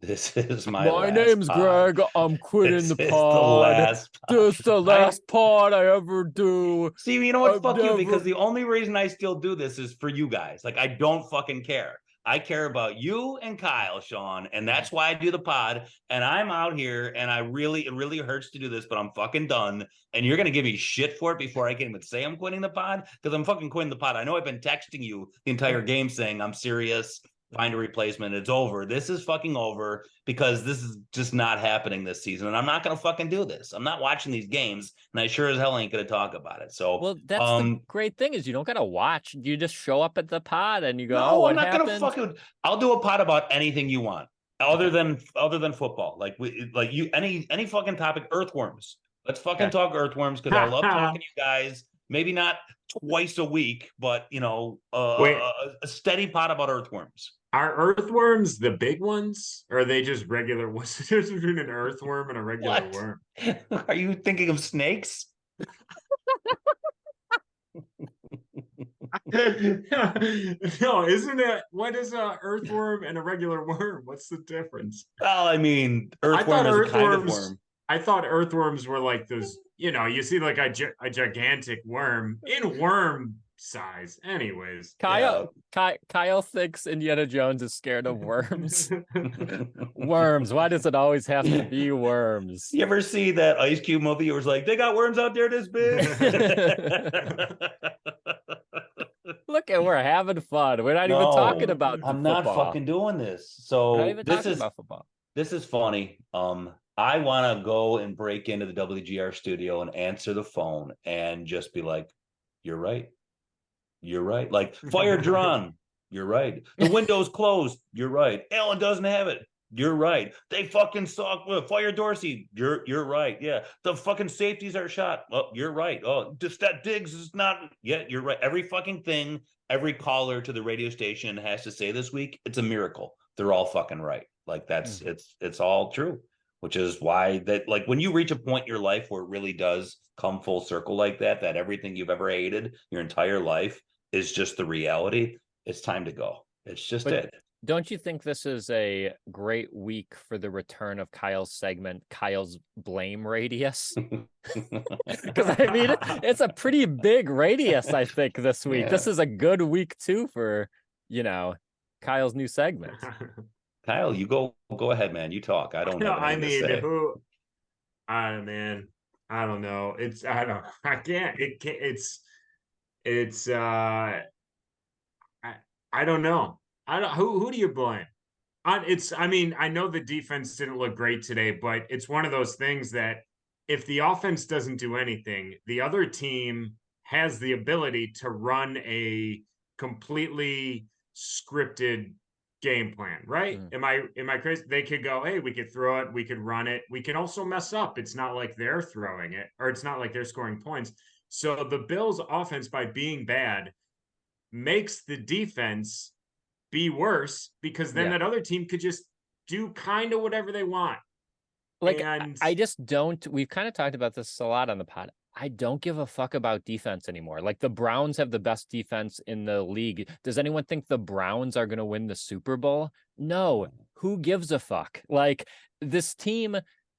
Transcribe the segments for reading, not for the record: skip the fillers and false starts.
This is my My last name's pod. Greg. I'm quitting This the is the pod. last pod. This the I last pod I ever do. see, you know what? I've Fuck you, because never. the only reason I still do this is for you guys. Like, I don't fucking care. I care about you and Kyle, Sean, and that's why I do the pod. And I'm out here, and it really hurts to do this, but I'm fucking done. And you're gonna give me shit for it before I can even say I'm quitting the pod because I'm fucking quitting the pod. I know I've been texting you the entire game saying I'm serious. Find a replacement. It's over. This is fucking over because this is just not happening this season. And I'm not going to fucking do this. I'm not watching these games, and I sure as hell ain't going to talk about it. So, Well, that's the great thing is you don't gotta watch. You just show up at the pod and you go, "Oh, no, I'm what not going to happened?" fucking. I'll do a pod about anything you want, Okay. other than football. Like you, any fucking topic. Earthworms. Let's fucking Okay. talk earthworms because I love talking to you guys. Maybe not twice a week, but Wait, a steady pod about earthworms. are earthworms the big ones? Or are they just regular? What's the difference between an earthworm and a regular What? worm? Are you thinking of snakes? No, isn't it? What is a earthworm and a regular worm? What's the difference? Well, I mean, I thought earthworm is a kind of earthworms. worm. I thought earthworms were like those. You see like a gigantic worm in worm size. Anyways, Yeah. Kyle thinks Indiana Jones is scared of worms. Worms. Why does it always have to be worms? You ever see that Ice Cube movie? It was like they got worms out there this big. Look, and we're having fun. We're not even talking No, about the I'm not football. fucking doing this. We're not So even talking about football. this is funny. I want to go and break into the WGR studio and answer the phone and just be like, "You're right. You're right." Like, fire Duran. You're right. The window's closed. You're right. Allen doesn't have it. You're right. They fucking suck. Fire Dorsey. You're right. Yeah. The fucking safeties are shot. Oh, you're right. Oh, just that Diggs is not. Yeah, you're right. Every fucking thing, every caller to the radio station has to say this week, it's a miracle. They're all fucking right. Like that's it's all true. Which is why that like when you reach a point in your life where it really does come full circle like that, that everything you've ever hated your entire life is just the reality, it's time to go. It's just But it. don't you think this is a great week for the return of Kyle's segment, Kyle's blame radius? Because I mean, it's a pretty big radius, I think, this week. Yeah. This is a good week too for, Kyle's new segment. Kyle, you go ahead, man. You talk. I don't No, have I anything to mean, say. who? Man, I don't know. I don't. I can't. It can't. It's. I don't know. I don't. Who do you blame? It's. I mean, I know the defense didn't look great today, but it's one of those things that if the offense doesn't do anything, the other team has the ability to run a completely scripted game plan, right? Am I crazy? They could go, hey, we could throw it, we could run it, we can also mess up. It's not like they're throwing it, or it's not like they're scoring points. So the Bills' offense, by being bad, makes the defense be worse because then that other team could just do kind of whatever they want. Like, and I just don't. We've kind of talked about this a lot on the pod. I don't give a fuck about defense anymore. Like, the Browns have the best defense in the league. Does anyone think the Browns are going to win the Super Bowl? No. Who gives a fuck? Like, this team,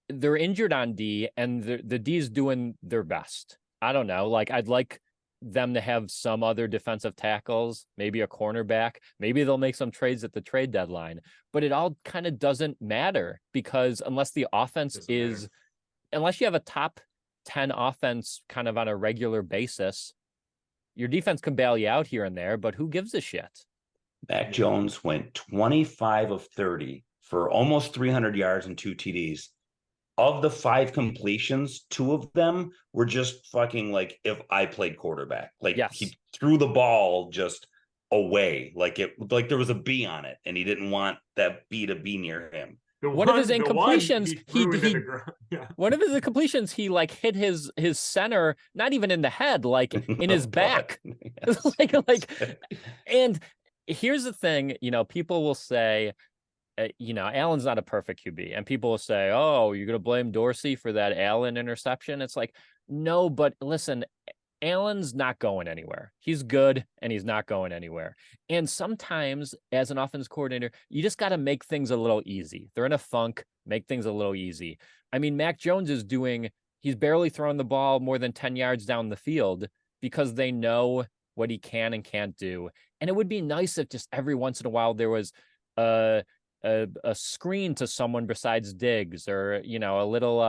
they're injured on D, and the D's doing their best. I don't know. Like, I'd like them to have some other defensive tackles, maybe a cornerback. Maybe they'll make some trades at the trade deadline. But it all kind of doesn't matter because unless the offense is, unless you have a top 10 offense kind of on a regular basis, your defense can bail you out here and there, but who gives a shit? Mac Jones went 25 of 30 for almost 300 yards and 2 TDs. Of the 5 completions, 2 of them were just fucking like if I played quarterback. Like he threw the ball just away. Like there was a B on it, and he didn't want that B to be near him. One of his incompletions, one of his incompletions, he like hit his center, not even in the head, like in his back. like, and here's the thing, people will say, Allen's not a perfect QB, and people will say, oh, you're going to blame Dorsey for that Allen interception. It's like, no, but listen, Allen's not going anywhere. He's good and he's not going anywhere. And sometimes as an offense coordinator, you just got to make things a little easy. They're in a funk, make things a little easy. I mean, Mac Jones is he's barely throwing the ball more than 10 yards down the field because they know what he can and can't do. And it would be nice if just every once in a while there was a screen to someone besides Diggs, or, you know, a little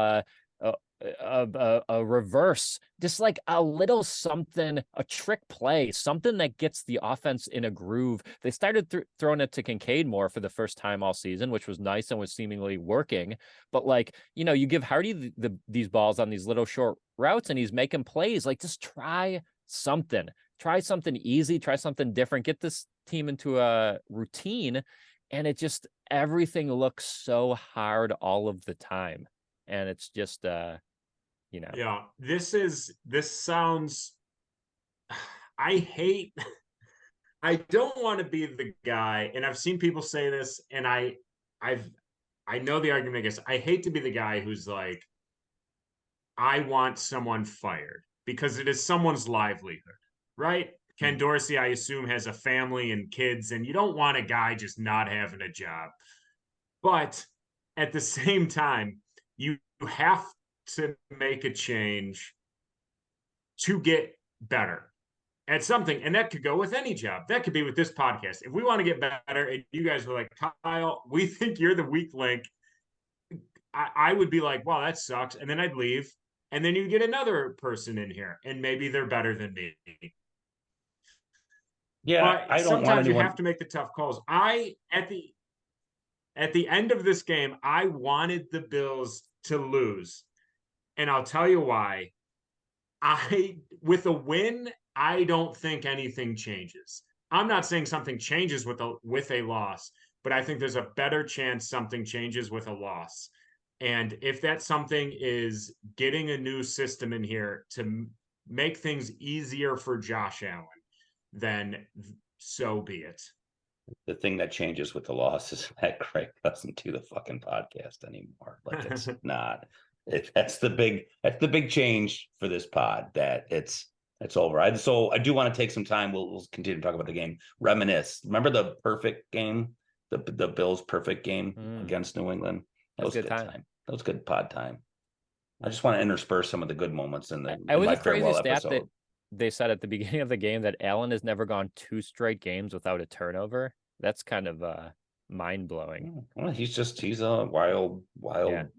a reverse, just like a little something, a trick play, something that gets the offense in a groove. They started throwing it to Kincaid more for the first time all season, which was nice and was seemingly working. But like, you know, you give Hardy these balls on these little short routes and he's making plays. Like, just try something easy, try something different, get this team into a routine. And it just, everything looks so hard all of the time. And it's just, you know. Yeah, this sounds, I don't want to be the guy, and I've seen people say this, and I know the argument against, I hate to be the guy who's like, I want someone fired, because it is someone's livelihood, right? Ken Dorsey, I assume, has a family and kids, and you don't want a guy just not having a job. But at the same time, you have to make a change to get better at something. And that could go with any job. That could be with this podcast. If we want to get better and you guys were like, Kyle, we think you're the weak link, I would be like, wow, that sucks. And then I'd leave. And then you get another person in here and maybe they're better than me. Yeah, But I don't want sometimes you anyone. have to make the tough calls. At the end of this game, I wanted the Bills to lose. And I'll tell you why. With a win, I don't think anything changes. I'm not saying something changes with a loss, but I think there's a better chance something changes with a loss. And if that something is getting a new system in here to make things easier for Josh Allen, then so be it. The thing that changes with the loss is that Craig doesn't do the fucking podcast anymore. Like, it's not. That's the big change for this pod. That it's over. I do want to take some time. We'll continue to talk about the game. Reminisce. Remember the perfect game, the Bills' perfect game against New England. That was a good time. That was good pod time. I just want to intersperse some of the good moments in Was my a crazy farewell stat episode. that they said at the beginning of the game that Allen has never gone 2 straight games without a turnover. That's kind of mind blowing. Well, he's a wild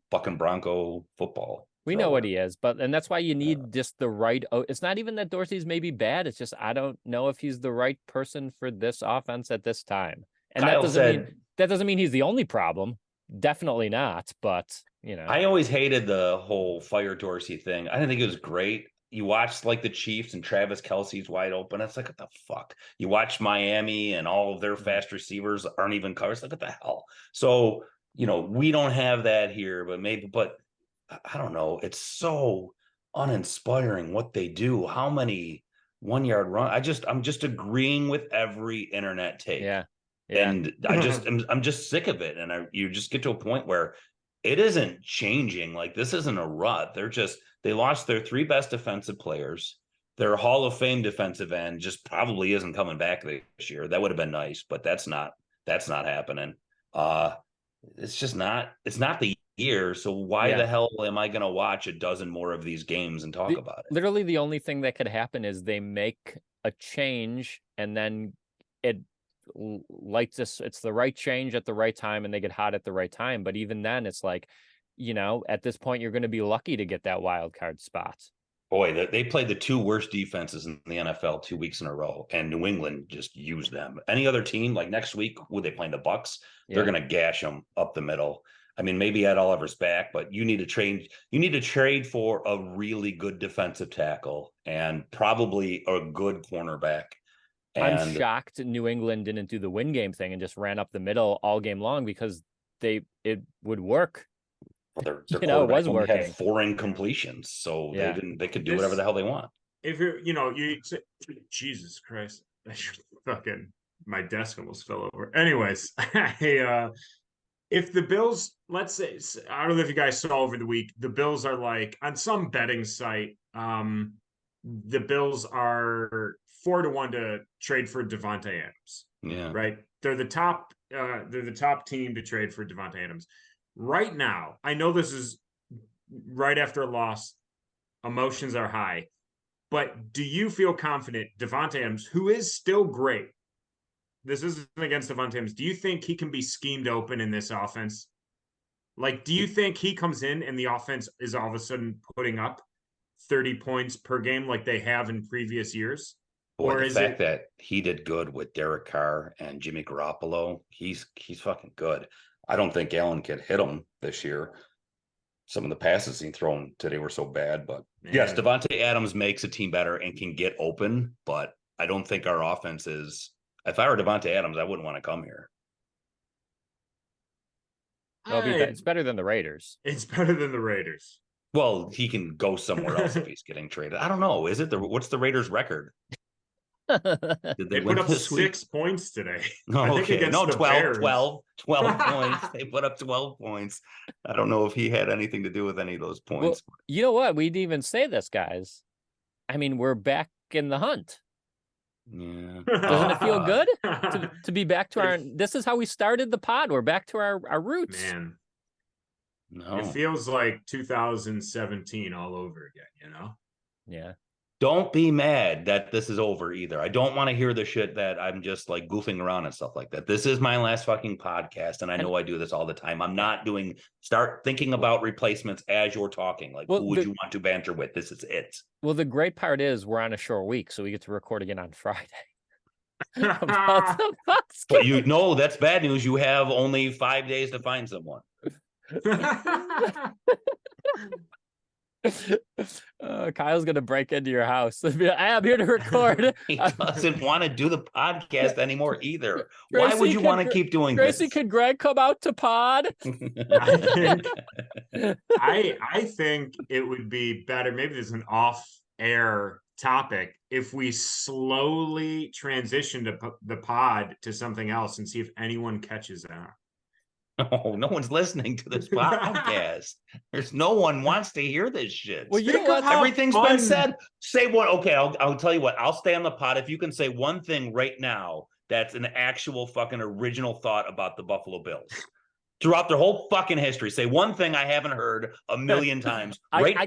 fucking Bronco football. We know what he is, and that's why you need just the right. It's not even that Dorsey's maybe bad. It's just I don't know if he's the right person for this offense at this time. And Kyle that doesn't mean he's the only problem. Definitely not. But you know, I always hated the whole fire Dorsey thing. I didn't think it was great. You watch like the Chiefs and Travis Kelce's wide open. It's like, what the fuck? You watch Miami and all of their fast receivers aren't even covered. It's like, what the hell? So, we don't have that here, but I don't know. It's so uninspiring what they do. How many 1 yard run? I'm just agreeing with every internet take. Yeah. And I'm just sick of it. And you just get to a point where it isn't changing. Like, this isn't a rut. They lost their 3 best defensive players. Their Hall of Fame defensive end just probably isn't coming back this year. That would have been nice, but that's not happening. It's not the year. So why the hell am I going to watch a dozen more of these games and talk about it? Literally the only thing that could happen is they make a change and then it it's the right change at the right time and they get hot at the right time. But even then it's like, at this point, you're going to be lucky to get that wild card spot. Boy, they played the 2 worst defenses in the NFL 2 weeks in a row, and New England just used them. Any other team, like next week, would they play the Bucks? They're going to gash them up the middle. I mean, maybe Ed Oliver's back, but you need to trade. You need to trade for a really good defensive tackle and probably a good cornerback. I'm shocked New England didn't do the win game thing and just ran up the middle all game long, because it would work. Their it was working. Had 4 incompletions, so they could do whatever the hell they want. If Jesus Christ, fucking my desk almost fell over. Anyways, if the Bills, let's say, I don't know if you guys saw over the week, the Bills are like on some betting site. the Bills are 4-1 to trade for Devontae Adams. Yeah. Right? They're the top team to trade for Devontae Adams. Right now, I know this is right after a loss, emotions are high. But do you feel confident Devontae Adams, who is still great, this isn't against Devontae Adams, do you think he can be schemed open in this offense? Like, do you think he comes in and the offense is all of a sudden putting up 30 points per game like they have in previous years? Boy, Or the is fact it that he did good with Derek Carr and Jimmy Garoppolo, he's fucking good. I don't think Allen could hit him this year. Some of the passes he thrown today were so bad, but yes, man, Devontae Adams makes a team better and can get open, but I don't think our offense is. If I were Devontae Adams, I wouldn't want to come here. It's better than the Raiders. It's better than the Raiders. Well, he can go somewhere else if he's getting traded. I don't know. Is it what's the Raiders' record? Did They win put up this 6 points today. Oh, okay. No, 12 points. Bears. They put up 12 points. I don't know if he had anything to do with any of those Well, points. you know what? We'd even say this, guys. I mean, we're back in the hunt. Yeah. Doesn't it feel good to be back to our? This is how we started the pod. We're back to our roots. Man, No. it feels like 2017 all over again, you know? Yeah. Don't be mad that this is over either. I don't want to hear the shit that I'm just like goofing around and stuff like that. This is my last fucking podcast, and I know I do this all the time. I'm not start thinking about replacements as you're talking. Like, who would you want to banter with? This is it. Well, the great part is we're on a short week, so we get to record again on Friday. But you know, that's bad news. You have only 5 days to find someone. Kyle's gonna break into your house. I'm here to record. He doesn't want to do the podcast anymore either. Gracie, why would you want to keep doing Gracie, this? could Greg come out to pod? I think it would be better. Maybe there's an off-air topic if we slowly transition to the pod to something else and see if anyone catches that. No one's listening to this podcast. There's no one wants to hear this shit. Well, you know what? Everything's been said. Say what? Okay, I'll tell you what. I'll stay on the pod if you can say one thing right now that's an actual fucking original thought about the Buffalo Bills. Throughout their whole fucking history, say one thing I haven't heard a million times now, and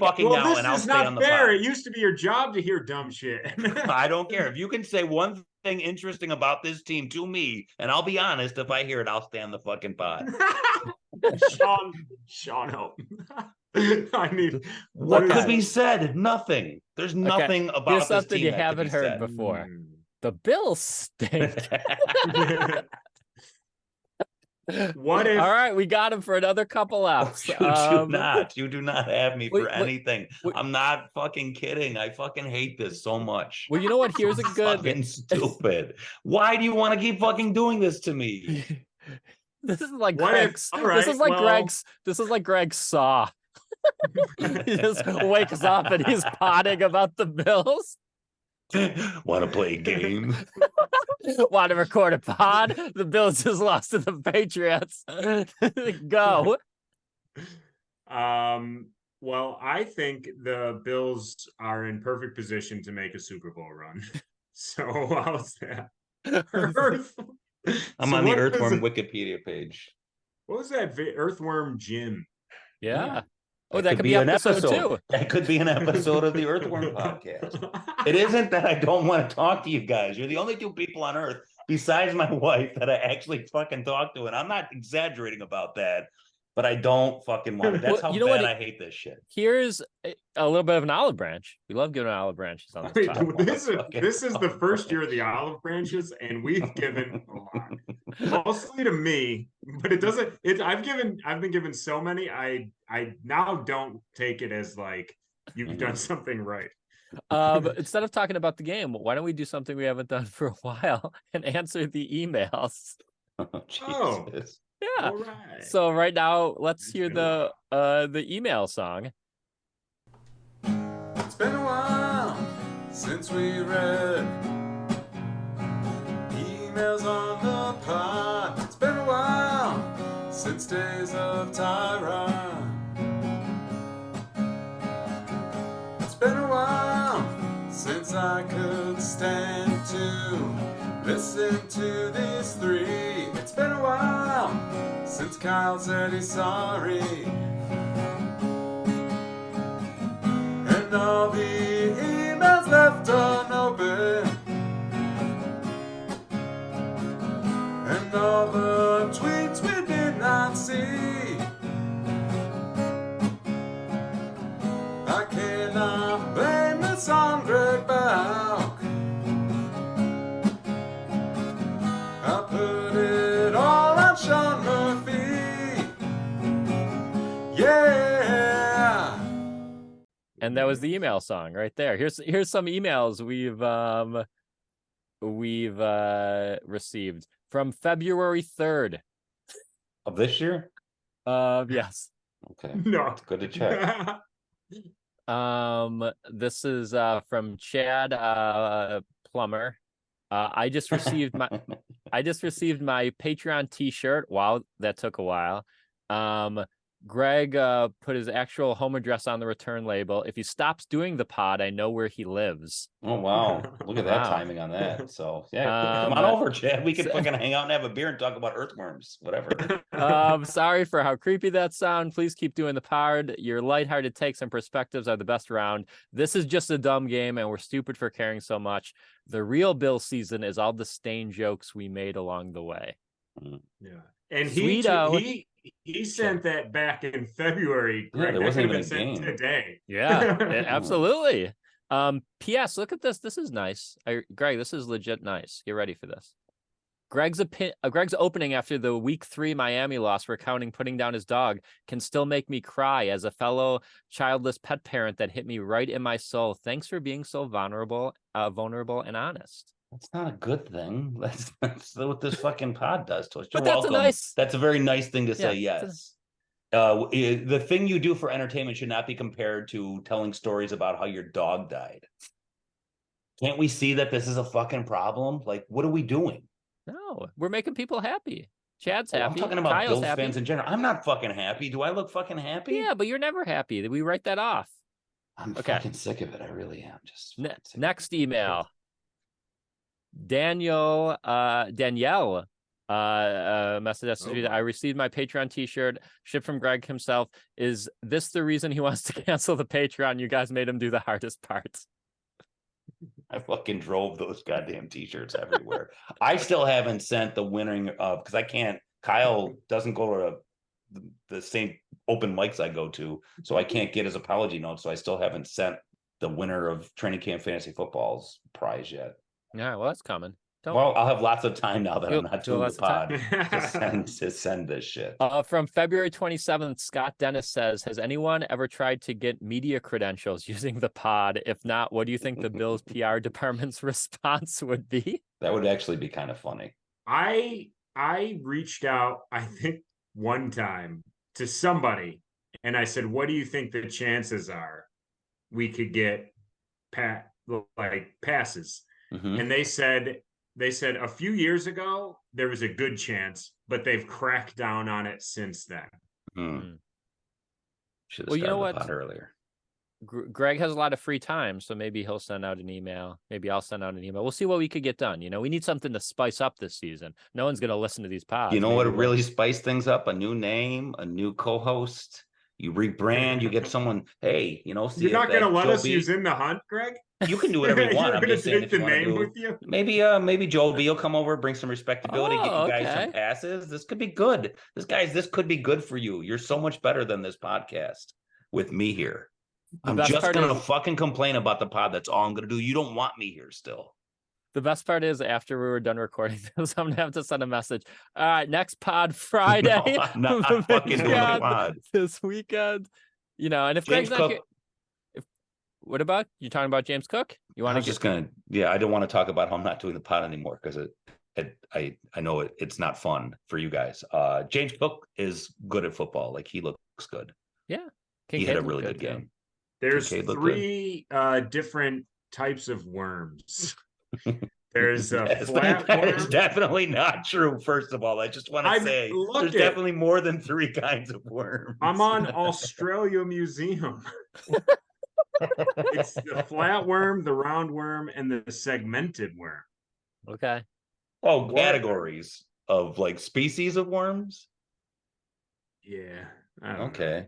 I'll stay on the pod. It used to be your job to hear dumb shit. I don't care. If you can say one thing interesting about this team to me, and I'll be honest, if I hear it, I'll stay on the fucking pod. Sean, help. I need what could be said? Nothing. There's nothing about this something team you that haven't heard said before. The Bills stink. What if? All right, we got him for another couple laps. You do not have me for anything. I'm not fucking kidding. I fucking hate this so much. Well, you know what? Here's a good. Fucking stupid. Why do you want to keep fucking doing this to me? This is like Greg's. This is like Greg's Saw. He just wakes up and he's potting about the Bills. Want to play a game? Want to record a pod? The Bills just lost to the Patriots. Go. Well, I think the Bills are in perfect position to make a Super Bowl run. So how's that? I'm on the Earthworm Wikipedia page. What was that? Earthworm Jim. Yeah. Oh, that could be an episode too. That could be an episode of the Earthworm podcast. It isn't that I don't want to talk to you guys. You're the only two people on Earth besides my wife that I actually fucking talk to, and I'm not exaggerating about that. But I don't fucking want it. That's how bad I hate this shit. Here's a little bit of an olive branch. We love giving olive branches on this podcast. This is the first year of the olive branches, and we've given a lot. Mostly to me, but it doesn't. I've been given so many. I now don't take it as like you've done something right. Instead of talking about the game, why don't we do something we haven't done for a while and answer the emails? Oh, Jesus. Yeah. All right. So right now, let's hear the email song. It's been a while since we read emails on the pod. It's been a while since days of Tyra. It's been a while guess I could stand to listen to these three. It's been a while since Kyle said he's sorry. And all the emails left unopened, and all the tweets we did not see. I cannot blame this on Greg Bauch. I put it all on Sean Murphy. Yeah. And that was the email song right there. Here's some emails we've received from February 3rd. Of this year? Yes. Okay. No. It's good to check. This is from Chad Plummer. I just received my Patreon t-shirt. Wow, that took a while. Greg put his actual home address on the return label. If he stops doing the pod, I know where he lives. Oh wow. Look at that Wow. timing on that. So yeah, come on over, Chad. We can fucking hang out and have a beer and talk about earthworms. Whatever. Sorry for how creepy that sound. Please keep doing the pod. Your lighthearted takes and perspectives are the best around. This is just a dumb game, and we're stupid for caring so much. The real Bill season is all the stain jokes we made along the way. Yeah. And he sent that back in February. Greg. Yeah, there That wasn't could even have a been game. sent today. Yeah, absolutely. P.S. Look at this. This is nice. Greg, this is legit nice. Get ready for this. Greg's opening after the week 3 Miami loss, recounting putting down his dog, can still make me cry as a fellow childless pet parent that hit me right in my soul. Thanks for being so vulnerable and honest. That's not a good thing. That's what this fucking pod does to us. You're But that's welcome. nice. That's a very nice thing to say. Yeah, Yes. The thing you do for entertainment should not be compared to telling stories about how your dog died. Can't we see that this is a fucking problem? Like, what are we doing? No, we're making people happy. Chad's happy. I'm talking about Kyle's Bills happy. fans in general. I'm not fucking happy. Do I look fucking happy? Yeah, but you're never happy. We write that off. I'm Okay. fucking sick of it. I really am. Just Next email. Danielle message us. I received my Patreon t-shirt shipped from Greg himself. Is this the reason he wants to cancel the Patreon? You guys made him do the hardest parts. I fucking drove those goddamn t-shirts everywhere. I still haven't sent the winning of, because I can't, Kyle doesn't go to the same open mics I go to, so I can't get his apology notes. So I still haven't sent the winner of Training Camp Fantasy Football's prize yet. Yeah, well, that's coming. Well, I'll have lots of time now that I'm not doing the pod to send this shit. From February 27th, Scott Dennis says, has anyone ever tried to get media credentials using the pod? If not, what do you think the Bills PR department's response would be? That would actually be kind of funny. I reached out, I think, one time to somebody, and I said, what do you think the chances are we could get passes? Mm-hmm. And they said a few years ago there was a good chance, but they've cracked down on it since then. Should have started the pod earlier. Greg has a lot of free time, so maybe he'll send out an email. Maybe I'll send out an email. We'll see what we could get done. You know, we need something to spice up this season. No one's going to listen to these pods. You know what really spice things up? A new name, a new co-host. You rebrand, you get someone, hey, you know, see, you're not going to let us use In the Hunt, Greg? You can do whatever you want. I'm just saying, if you want to do, with you? maybe Joe B will come over, bring some respectability, get you guys some passes. This could be good. This could be good for you. You're so much better than this podcast with me here. I'm just going to fucking complain about the pod. That's all I'm going to do. You don't want me here still. The best part is after we were done recording this, I'm going to have to send a message. All right, next pod Friday. No, I'm not fucking doing the pod this weekend. You know, and if Greg's not here, what about you talking about James Cook? You want to I don't want to talk about how I'm not doing the pod anymore because I know it's not fun for you guys. James Cook is good at football. Like, he looks good. Yeah. He had a really good game. There's 3 different types of worms. There's a flat worm. That is definitely not true. First of all, I just want to say there's definitely more than 3 kinds of worms. I'm on Australia Museum. It's the flatworm, the roundworm, and the segmented worm. Okay. Oh, What? categories of like species of worms. Yeah, I don't know. Okay.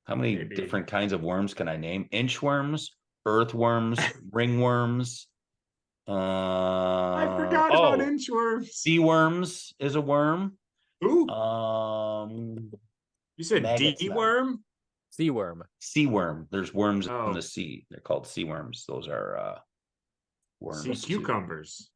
How many Maybe. different kinds of worms can I name? Inchworms, earthworms, ringworms. I forgot about inchworms. Sea worms is a worm. Ooh, you said maggots, D-worm? Sea worm. Sea worm. There's worms in Oh. the sea. They're called sea worms. Those are worms. Sea cucumbers.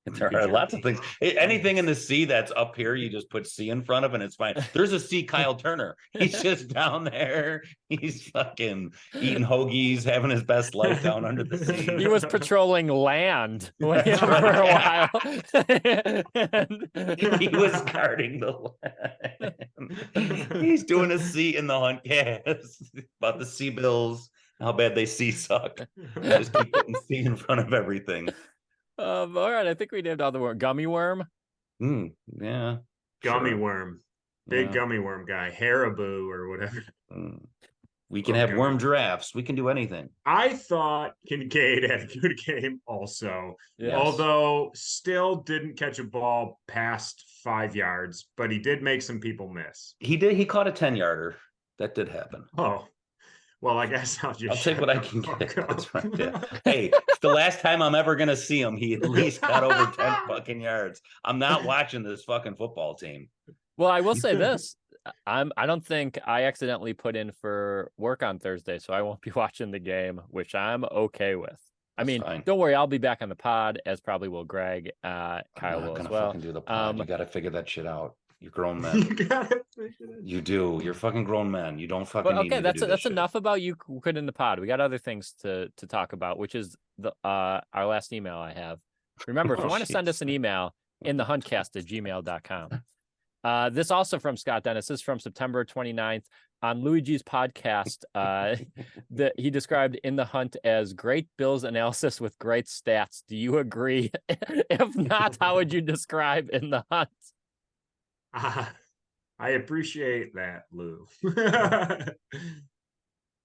There are lots of things. Anything in the sea that's up here, you just put C in front of and it's fine. There's a C Kyle Turner. He's just down there. He's fucking eating hoagies, having his best life down under the sea. He was patrolling land for That's a right. while. He was guarding the land. He's doing a sea in the hunt. Yes. About the sea bills, how bad they sea suck. Just keep putting C in front of everything. All right, I think we named all the worm. Gummy worm. Yeah. Gummy Sure. worm. Big Yeah. gummy worm guy. Haribo or whatever. We can Love have gummy. worm giraffes. We can do anything. I thought Kincaid had a good game also. Yes. Although still didn't catch a ball past 5 yards, but he did make some people miss. He did. He caught a 10-yarder. That did happen. Oh, well, I guess I'll just I'll take what I can fuck get. up. That's right. Yeah. Hey, it's the last time I'm ever gonna see him. He at least got over 10 fucking yards. I'm not watching this fucking football team. Well, I will say this. I don't think I accidentally put in for work on Thursday, so I won't be watching the game, which I'm okay with. I mean, fine. don't worry, I'll be back on the pod, as probably will Greg. Kyle I'm will not as gonna well. fucking do the pod. You gotta figure that shit out. You're grown men. You got it. You do. You're fucking grown men. You don't fucking But need me okay, to do this that's shit. enough about you quitting the pod. We got other things to talk about, which is the our last email I have. Remember, if you Oh, want to send us an email, in the huntcast@gmail.com. This also from Scott Dennis. This is from September 29th on Luigi's podcast. He described In the Hunt as great Bills analysis with great stats. Do you agree? If not, how would you describe In the Hunt? I appreciate that, Lou.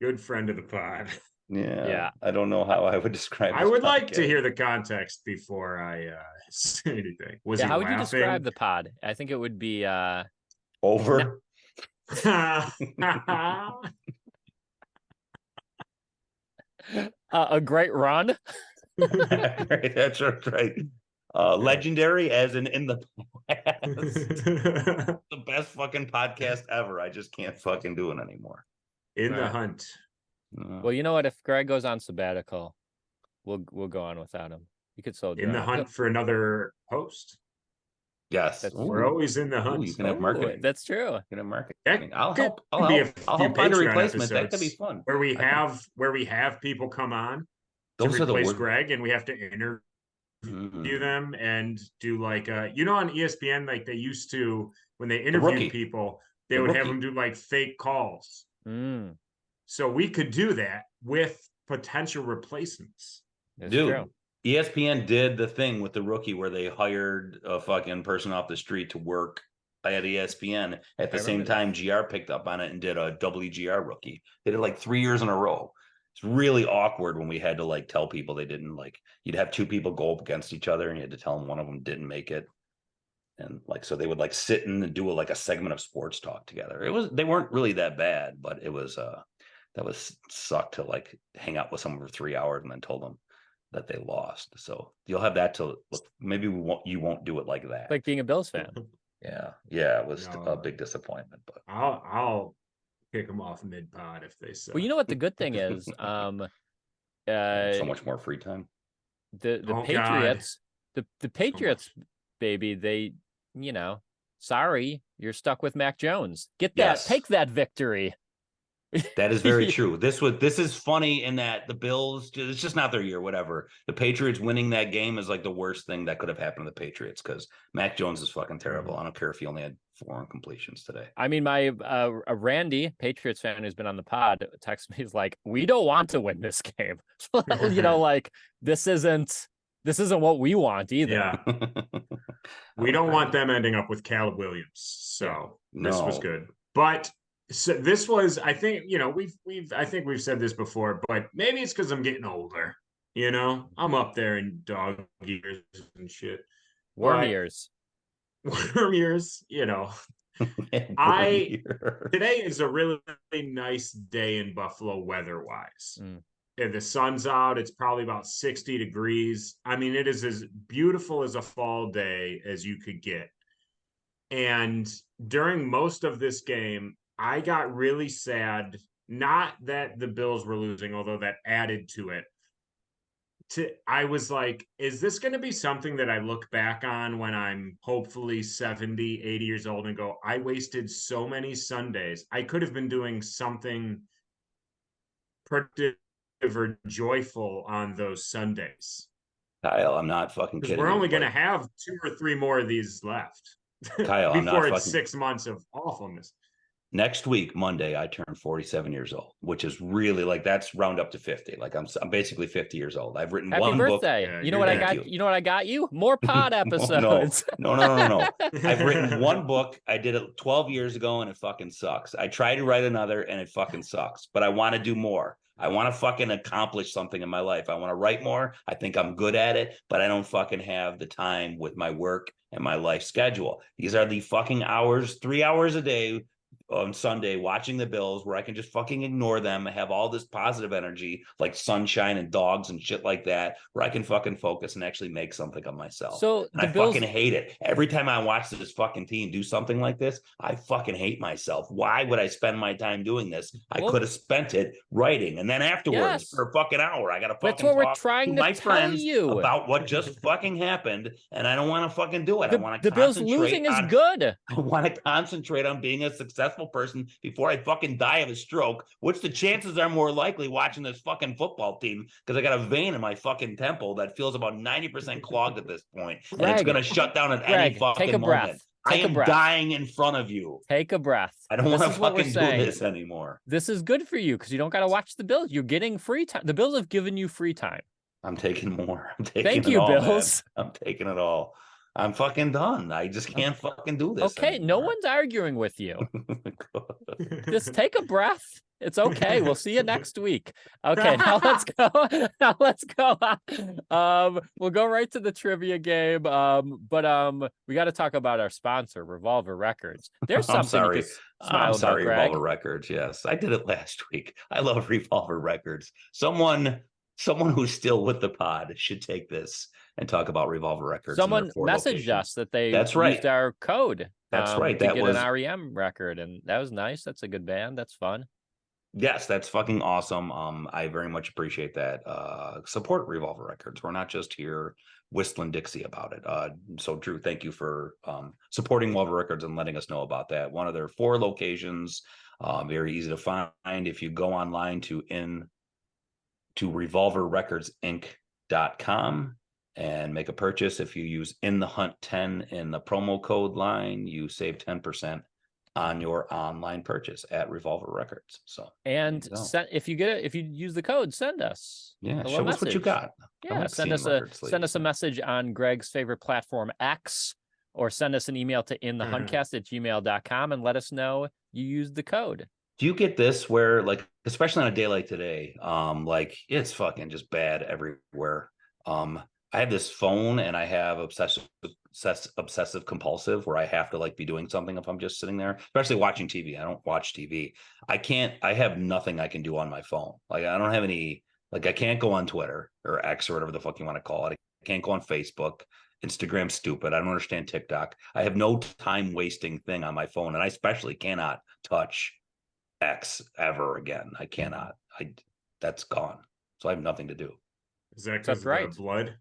Good friend of the pod. Yeah. I don't know how I would describe I this would like to podcast. hear the context before I say anything. Was he how would you laughing? describe the pod? I think it would be Over. a great run. Right, that's right. Legendary as in the past. The best fucking podcast ever. I just can't fucking do it anymore. In the Right. Hunt. Well, you know what? If Greg goes on sabbatical, we'll go on without him. You could still In the Hunt for another host. Yes. That's- We're always in the hunt. You can have marketing. That's true. You can have marketing. That I'll could help. I'll be help. I'll few help find a Patreon replacement. That could be episodes fun. Where we I can- have people come on Those to are the replace worst. Greg, and we have to interview Mhm. them and do like on ESPN, like they used to when they rookie. interviewed people, they The would have rookie. them do like fake calls. Mm, So we could do that with potential replacements. it's Dude, true. ESPN did the thing with the rookie where they hired a fucking person off the street to work at ESPN. At the I same remember time, GR picked up on it and did a WGR rookie. They did like 3 years in a row. It's really awkward when we had to like tell people they didn't like. You'd have two people go up against each other, and you had to tell them one of them didn't make it. And like so, they would like sit in and do like a segment of sports talk together. They weren't really that bad, but it was that was sucked to like hang out with someone for 3 hours and then told them that they lost. So you'll have that to look. Maybe you won't do it like that. Like being a Bills fan. Yeah, it was No. a big disappointment. But I'll kick them off mid pod if they say. Well, you know what the good thing is? so much more free time. The Oh, God. Patriots, the Patriots, baby, they, sorry, you're stuck with Mac Jones. Get that, Yes. take that victory. That is very true. This is funny in that the Bills, it's just not their year, whatever. The Patriots winning that game is like the worst thing that could have happened to the Patriots because Mac Jones is fucking terrible. I don't care if he only had 4 incompletions today. I mean, my Randy, Patriots fan who's been on the pod, texts me, he's like, we don't want to win this game. Like this isn't what we want either. Yeah. We don't want them ending up with Caleb Williams. So this was No. good. But So this was, I think, I think we've said this before, but maybe it's because I'm getting older. I'm up there in dog years and shit. Worm But years. worm years, I today is a really nice day in Buffalo weather-wise. And the sun's out. It's probably about 60 degrees. I mean, it is as beautiful as a fall day as you could get. And during most of this game, I got really sad. Not that the Bills were losing, although that added to it. I was like, is this going to be something that I look back on when I'm hopefully 70, 80 years old and go, I wasted so many Sundays. I could have been doing something productive or joyful on those Sundays. Kyle, I'm not fucking Because kidding we're you. only going to have 2 or 3 more of these left. Kyle, I'm before not it's fucking 6 months of awfulness. Next week, Monday, I turn 47 years old, which is really like that's round up to 50. Like I'm basically 50 years old. I've written Happy one birthday. book. Yeah, You know what I got? you. You know what I got you? More pod episodes. No. I've written one book. I did it 12 years ago and it fucking sucks. I tried to write another and it fucking sucks, but I want to do more. I want to fucking accomplish something in my life. I want to write more. I think I'm good at it, but I don't fucking have the time with my work and my life schedule. These are the fucking hours, 3 hours a day on Sunday watching the Bills where I can just fucking ignore them and have all this positive energy like sunshine and dogs and shit like that where I can fucking focus and actually make something of myself. So and the I Bills fucking hate it. Every time I watch this fucking team do something like this, I fucking hate myself. Why would I spend my time doing this? I could have spent it writing. And then afterwards for a fucking hour, I got to fucking that's what we're talk trying to my tell friends you about what just fucking happened. And I don't want to fucking do it. I want to the Bills losing is good. I want to concentrate on being a successful person before I fucking die of a stroke, which the chances are more likely watching this fucking football team because I got a vein in my fucking temple that feels about 90% clogged at this point. And it's going to shut down at any fucking take a moment. breath. I am dying in front of you. Take a breath. I don't want to fucking do this anymore. This is good for you because you don't got to watch the Bills. You're getting free time. The Bills have given you free time. I'm taking more. I'm taking Thank it you, all, Bills. man. I'm taking it all. I'm fucking done. I just can't fucking do this. Okay, anymore. no one's arguing with you. Just take a breath. It's okay. We'll see you next week. Okay, now let's go. We'll go right to the trivia game. But we got to talk about our sponsor, Revolver Records. There's something you can smile about, Greg. Revolver Records. Yes, I did it last week. I love Revolver Records. Someone who's still with the pod should take this and talk about Revolver Records. Someone messaged us that they used our code. That's right. To get an REM record, and that was nice. That's a good band. That's fun. Yes, that's fucking awesome. I very much appreciate that. Support Revolver Records. We're not just here whistling Dixie about it. So Drew, thank you for supporting Revolver Records and letting us know about that. One of their 4 locations, very easy to find. If you go online to revolverrecordsinc.com and make a purchase. If you use In the Hunt 10 in the promo code line, you save 10% on your online purchase at Revolver Records. So if you use the code, send us. Show us what you got. Yeah, send us a message on Greg's favorite platform, X, or send us an email to inthehuntcast@gmail.com and let us know you used the code. Do you get this where, like, especially on a day like today, like it's fucking just bad everywhere. I have this phone and I have obsessive compulsive where I have to like be doing something if I'm just sitting there, especially watching TV. I don't watch TV. I have nothing I can do on my phone. Like I don't have any, like I can't go on Twitter or X or whatever the fuck you want to call it. I can't go on Facebook. Instagram's stupid. I don't understand TikTok. I have no time wasting thing on my phone. And I especially cannot touch X ever again. I cannot. That's gone. So I have nothing to do. Is that because of the blood?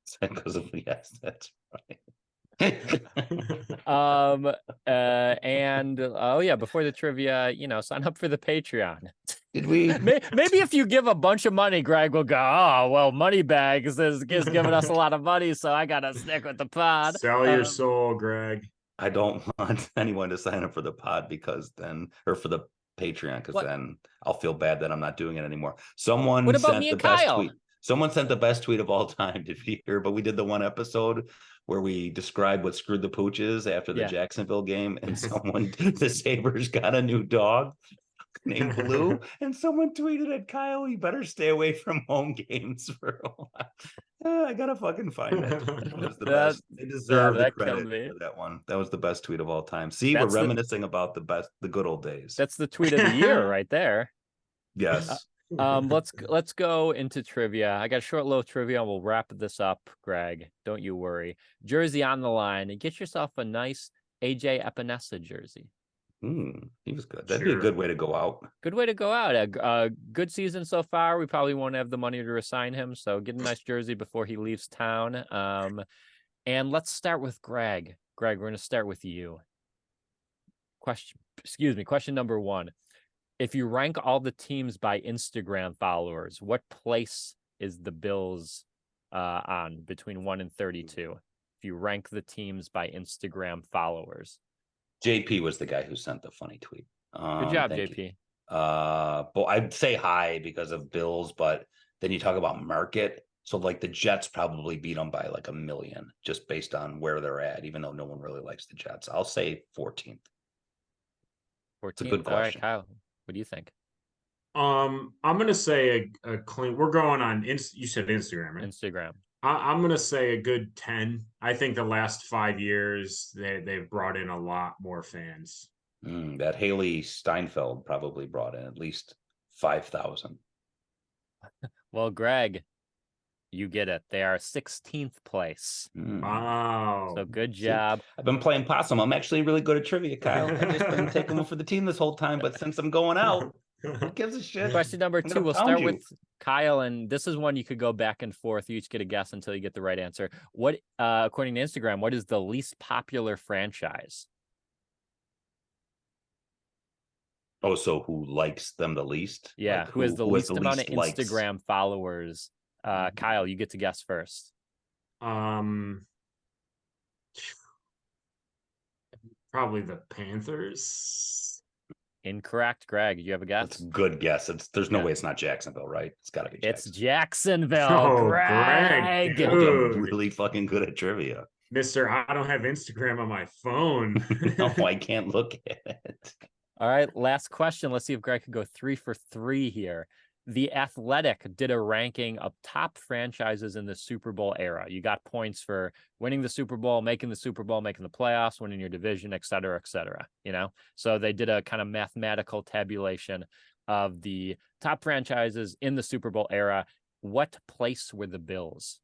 Is that because of yes, that's right. And before the trivia, sign up for the Patreon. Did we? Maybe if you give a bunch of money, Greg will go, oh, well, Moneybags is giving us a lot of money, so I got to stick with the pod. Sell your soul, Greg. I don't want anyone to sign up for the pod or for the Patreon, because then I'll feel bad that I'm not doing it anymore. What about me and Kyle? Someone sent the best tweet of all time. Did you hear? But we did the one episode where we described what screwed the pooch is after the Jacksonville game, and the Sabres got a new dog named Blue, and someone tweeted at Kyle, "You better stay away from home games for a while." I gotta fucking find it. That was the best. They deserve the credit for that one. That was the best tweet of all time. See, we're reminiscing about the good old days. That's the tweet of the year right there. Yes. Let's go into trivia. I got a short little trivia. We'll wrap this up, Greg. Don't you worry. Jersey on the line, and get yourself a nice AJ Epinesa jersey. He was good. That'd be a good way to go out. Good way to go out. A good season so far. We probably won't have the money to resign him, so get a nice jersey before he leaves town. And let's start with Greg. Greg, we're going to start with you. Question number 1. If you rank all the teams by Instagram followers, what place is the Bills on between 1 and 32? If you rank the teams by Instagram followers. JP was the guy who sent the funny tweet. Good job, JP. But I'd say high because of Bills, but then you talk about market. So like the Jets probably beat them by like 1 million just based on where they're at, even though no one really likes the Jets. I'll say 14th. 14th. It's a good question. All right, Kyle, what do you think? I'm gonna say a clean. We're going on. You said Instagram, right? Instagram. I'm gonna say a good 10. I think the last 5 years they've brought in a lot more fans. That Haley Steinfeld probably brought in at least 5,000. Well, Greg, you get it. They are 16th place. Wow. So good job. See, I've been playing possum. I'm actually really good at trivia, Kyle. I've just been taking one for the team this whole time, but since I'm going out, who gives a shit? Question number 2. We'll start with Kyle, and this is one you could go back and forth. You each get a guess until you get the right answer. What, according to Instagram, what is the least popular franchise? Oh, so who likes them the least? Yeah, like who has the least amount of likes? Instagram followers? Kyle, you get to guess first. Probably the Panthers. Incorrect, Greg. You have a guess? That's a good guess. There's no way it's not Jacksonville, right? It's got to be Jacksonville. It's Jacksonville. Greg. I'm really fucking good at trivia. Mister, I don't have Instagram on my phone. No, I can't look at it. All right, last question. Let's see if Greg can go 3 for 3 here. The Athletic did a ranking of top franchises in the Super Bowl era. You got points for winning the Super Bowl, making the playoffs, winning your division, et cetera, you know? So they did a kind of mathematical tabulation of the top franchises in the Super Bowl era. What place were the Bills?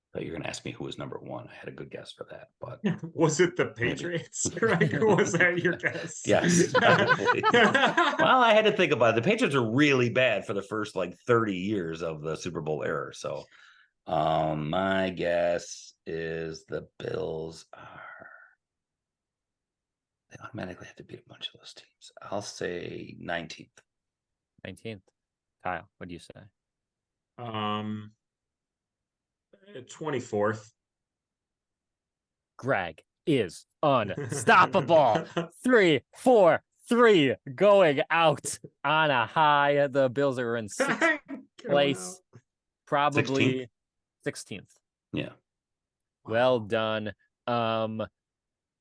I thought you were going to ask me who was number 1. I had a good guess for that, but was it the Patriots? Right? Was that your guess? Yes. Well, I had to think about it. The Patriots are really bad for the first like 30 years of the Super Bowl era. So my guess is the Bills they automatically have to beat a bunch of those teams. I'll say 19th. 19th. Kyle, what do you say? 24th. Greg is unstoppable. 3, 4, 3 going out on a high. The Bills are in 6th place, probably 16th. Yeah. Well done. Well,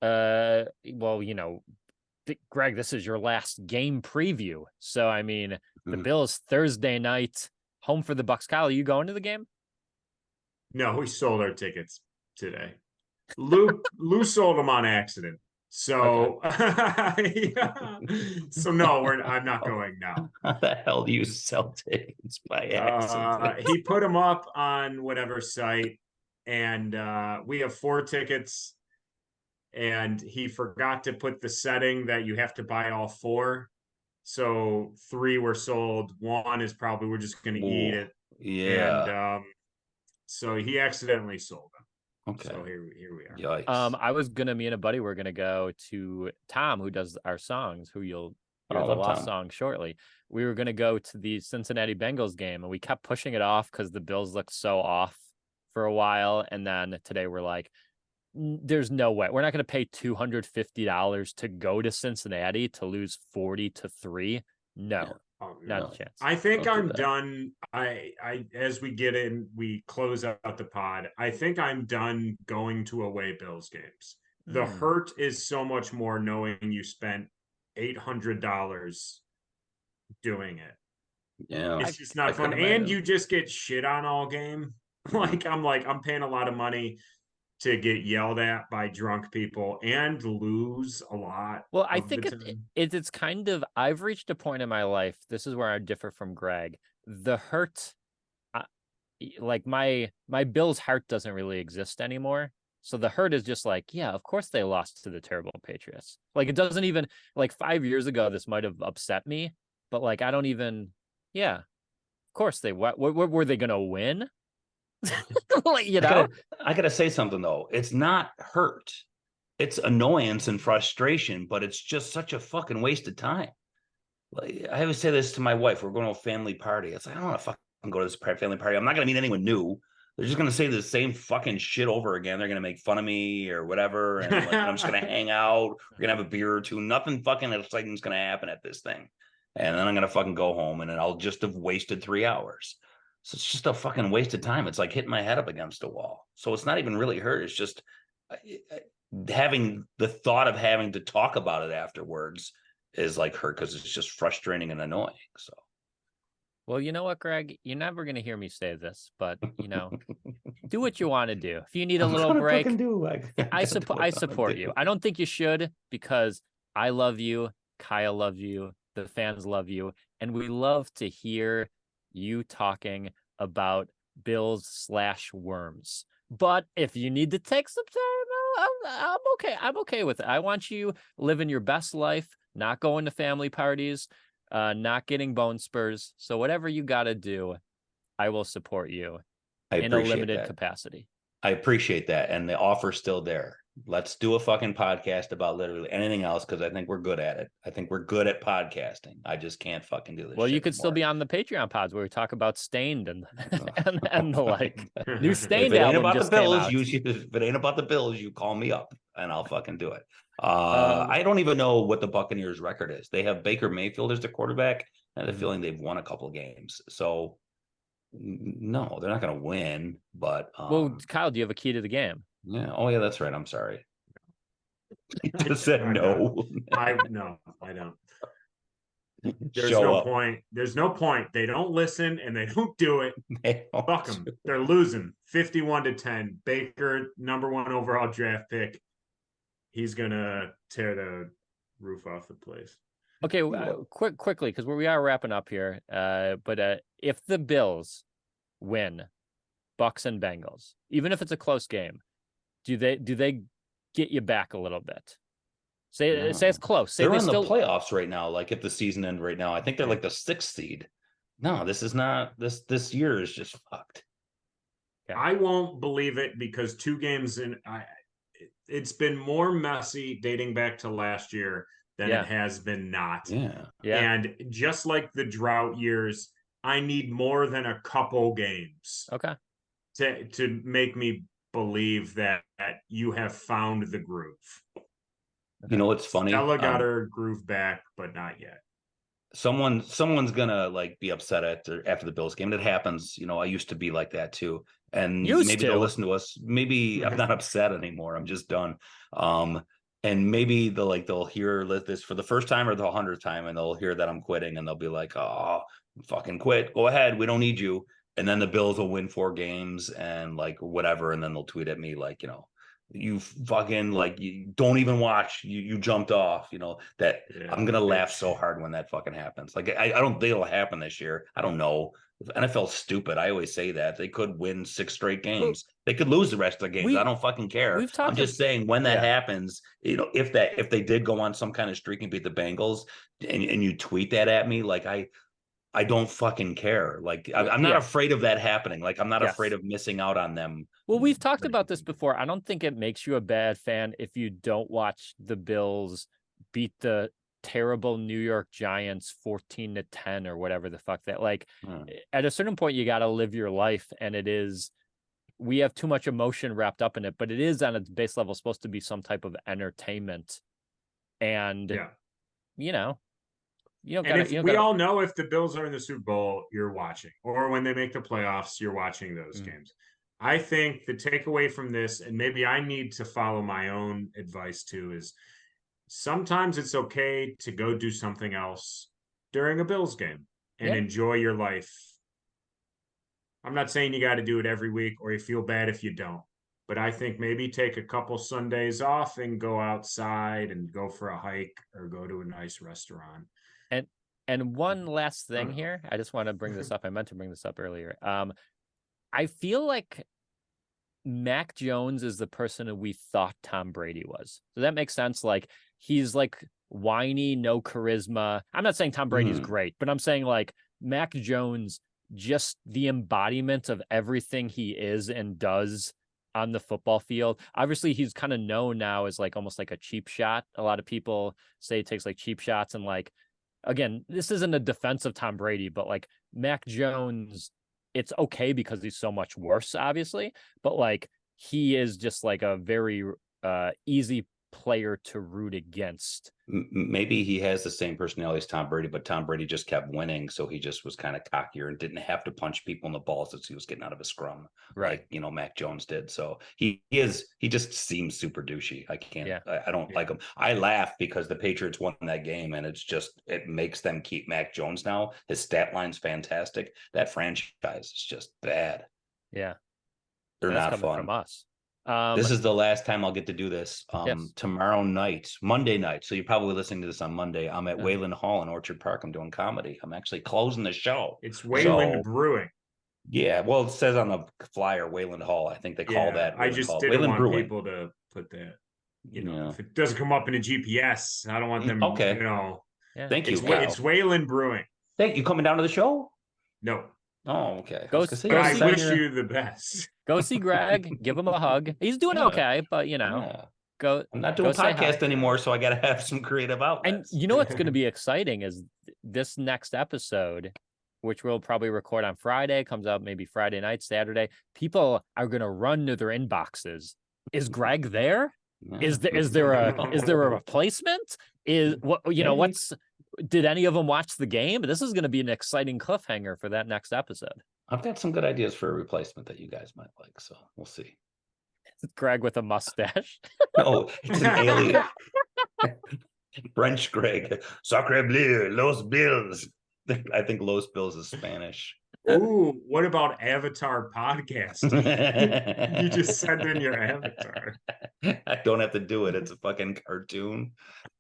you know, Greg, this is your last game preview. So, I mean, the Bills Thursday night, home for the Bucks. Kyle, are you going to the game? No, we sold our tickets today. Lou sold them on accident. So, yeah. So no, I'm not going now. How the hell do you sell tickets by accident? He put them up on whatever site, and we have 4 tickets, and he forgot to put the setting that you have to buy all 4. So 3 were sold. 1 is probably we're just going to eat it. Yeah. And so he accidentally sold them. Okay. So here we are. Yikes. Me and a buddy were gonna go to Tom, who does our songs, who you'll hear the Lost song shortly. We were gonna go to the Cincinnati Bengals game, and we kept pushing it off because the Bills looked so off for a while. And then today we're like, there's no way. We're not gonna pay $250 to go to Cincinnati to lose 40-3. No. Yeah. Not No. a chance. I think Don't do I'm that. done. As we get in, we close out the pod. I think I'm done going to away Bills games. The Hmm. hurt is so much more knowing you spent $800 doing it. Yeah. It's just I not fun. couldn't And imagine. you just get shit on all game. I'm paying a lot of money to get yelled at by drunk people and lose a lot Well, I of the think time. it's kind of, I've reached a point in my life. This is where I differ from Greg. The hurt, like my Bills heart doesn't really exist anymore. So the hurt is just like, yeah, of course they lost to the terrible Patriots. Like it doesn't even, like 5 years ago, this might have upset me, but like I don't even, yeah, of course they, what were they gonna win? Like, you know? I gotta say something though. It's not hurt. It's annoyance and frustration, but it's just such a fucking waste of time. Like I always say this to my wife. We're going to a family party. It's like I don't want to fucking go to this family party. I'm not gonna meet anyone new. They're just gonna say the same fucking shit over again. They're gonna make fun of me or whatever, and like I'm just gonna hang out. We're gonna have a beer or two. Nothing fucking exciting is gonna happen at this thing, and then I'm gonna fucking go home, and then I'll just have wasted 3 hours. So it's just a fucking waste of time. It's like hitting my head up against a wall. So it's not even really hurt. It's just having the thought of having to talk about it afterwards is like hurt because it's just frustrating and annoying. So Well, you know what, Greg? You're never gonna hear me say this, but you know, do what you want to do. If you need a I'm little gonna break, fucking do. I support you. I don't think you should because I love you, Kyle love you, the fans love you, and we love to hear you talking about Bills/Worms. But if you need to take some time, I'm okay. I'm okay with it. I want you living your best life, not going to family parties, not getting bone spurs. So whatever you got to do, I will support you I in a appreciate limited that. capacity. I appreciate that. And the offer's still there. Let's do a fucking podcast about literally anything else because I think we're good at it. I think we're good at podcasting. I just can't fucking do this. Well, you shit could still anymore. be on the Patreon pods where we talk about Stained and and the like. If New it Stained ain't album about the just came Bills, out. if it ain't about the Bills, you call me up and I'll fucking do it. Um, I don't even know what the Buccaneers record is. They have Baker Mayfield as the quarterback. I have a Mhm. feeling they've won a couple games. So no, they're not going to win. But Well, Kyle, do you have a key to the game? yeah. Oh yeah, that's right. I'm sorry. I just said no. No, I don't. There's Show no up. point. There's no point. They don't listen and they don't do it. They don't Fuck them. do- They're losing 51-10. Baker, #1 overall draft pick. He's gonna tear the roof off the place. Okay, quickly because we are wrapping up here. But if the Bills win, Bucks and Bengals, even if it's a close game, do they get you back a little bit? Say it's close. Say They're they in still the playoffs right now. Like if the season end right now, I think they're Yeah. like the 6th seed. No, this is not. This year is just fucked. Yeah. I won't believe it because 2 games in it's been more messy dating back to last year than Yeah. it has been not. Yeah. Yeah. And just like the drought years, I need more than a couple games Okay. to make me believe that you have found the groove. You know what's funny? Stella got her groove back, but not yet. Someone's gonna like be upset after the Bills game. That happens. You know, I used to be like that too. And maybe they'll listen to us. Maybe I'm not upset anymore. I'm just done. And maybe they'll hear this for the first time or the 100th time, and they'll hear that I'm quitting, and they'll be like, "Oh, fucking quit. Go ahead. We don't need you." And then the Bills will win 4 games and like whatever, and then they'll tweet at me like, you fucking like you don't even watch. You jumped off. That Yeah, I'm gonna laugh so hard when that fucking happens. Like I don't think it'll happen this year. I don't know. NFL's stupid. I always say that they could win 6 straight games. They could lose the rest of the games. I don't fucking care. We've talked I'm just saying when that happens, if they did go on some kind of streak and beat the Bengals, and you tweet that at me, like I don't fucking care. Like I'm not afraid of that happening. Like I'm not afraid of missing out on them. Well, we've talked about this before. I don't think it makes you a bad fan if you don't watch the Bills beat the terrible New York Giants 14-10 or whatever the fuck that. Like at a certain point, you got to live your life, and we have too much emotion wrapped up in it, but it is on its base level supposed to be some type of entertainment. And You don't And got if we all know if the Bills are in the Super Bowl, you're watching, or when they make the playoffs, you're watching those games. I think the takeaway from this, and maybe I need to follow my own advice too, is sometimes it's okay to go do something else during a Bills game and enjoy your life. I'm not saying you got to do it every week or you feel bad if you don't, but I think maybe take a couple Sundays off and go outside and go for a hike or go to a nice restaurant. And one last thing here, I just want to bring this up. I meant to bring this up earlier. I feel like Mac Jones is the person who we thought Tom Brady was. Does that make sense? Like, he's like whiny, no charisma. I'm not saying Tom Brady's great, but I'm saying like Mac Jones, just the embodiment of everything he is and does on the football field. Obviously, he's kind of known now as like almost like a cheap shot. A lot of people say he takes like cheap shots, and like, again, this isn't a defense of Tom Brady, but like Mac Jones, it's okay because he's so much worse, obviously, but like he is just like a very easy player to root against. Maybe he has the same personality as Tom Brady, but Tom Brady just kept winning, so he just was kind of cockier and didn't have to punch people in the balls as he was getting out of a scrum, like Mac Jones did. So he just seems super douchey. I can't, I don't like him. I laugh because the Patriots won that game, and it makes them keep Mac Jones now. His stat line's fantastic. That franchise is just bad. Yeah, they're that's not coming fun from us. This is the last time I'll get to do this. Tomorrow night, Monday night. So you're probably listening to this on Monday. I'm at Wayland Hall in Orchard Park. I'm doing comedy. I'm actually closing the show. It's Wayland Brewing. Yeah, well, it says on the flyer Wayland Hall. I think they call that Wayland I just Hall. didn't Wayland want Brewing. people to put that. If it doesn't come up in a GPS, I don't want them. Okay. Thank you. It's Wayland Brewing. Thank you. Coming down to the show? No. Oh, okay. I wish you the best. Go see Greg. Give him a hug. He's doing okay, but go. I'm not doing podcast anymore, so I got to have some creative outlets. And you know what's going to be exciting is this next episode, which we'll probably record on Friday, comes out maybe Friday night, Saturday. People are going to run to their inboxes. Is Greg there? Is there a replacement? Did any of them watch the game? This is going to be an exciting cliffhanger for that next episode. I've got some good ideas for a replacement that you guys might like, so we'll see. It's Greg with a mustache. No, it's an alien. French Greg. Sacre bleu, Los Bills. I think Los Bills is Spanish. Ooh, what about Avatar podcast? You just send in your avatar. I don't have to do it. It's a fucking cartoon.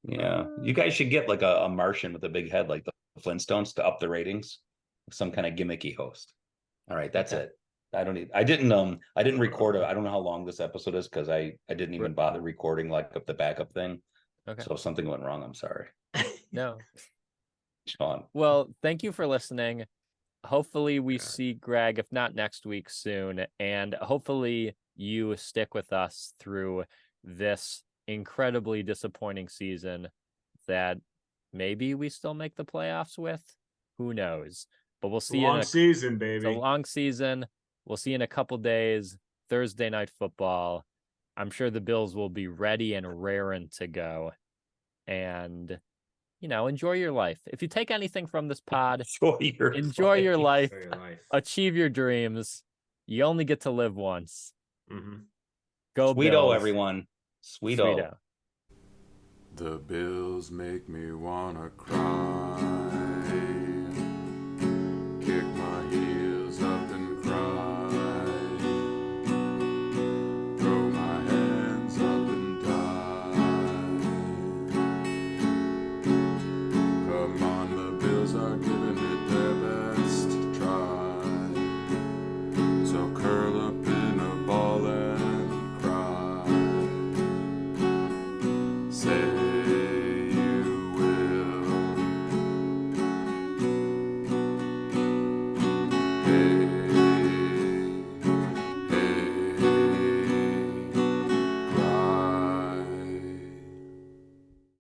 Yeah. You guys should get like a Martian with a big head like the Flintstones to up the ratings. Some kind of gimmicky host. All right, that's it. I didn't record it. I don't know how long this episode is because I didn't even bother recording like the backup thing. Okay. So if something went wrong, I'm sorry. No. Sean. Well, thank you for listening. Hopefully we see Greg, if not next week, soon. And hopefully you stick with us through this incredibly disappointing season that maybe we still make the playoffs with. Who knows? But we'll see. Long season, baby. It's a long season. We'll see you in a couple days. Thursday night football. I'm sure the Bills will be ready and raring to go. And enjoy your life. If you take anything from this pod, enjoy your life. Achieve your dreams. You only get to live once. Mm-hmm. Go Sweeto, Bills. Everyone. Sweeto. The Bills make me wanna cry.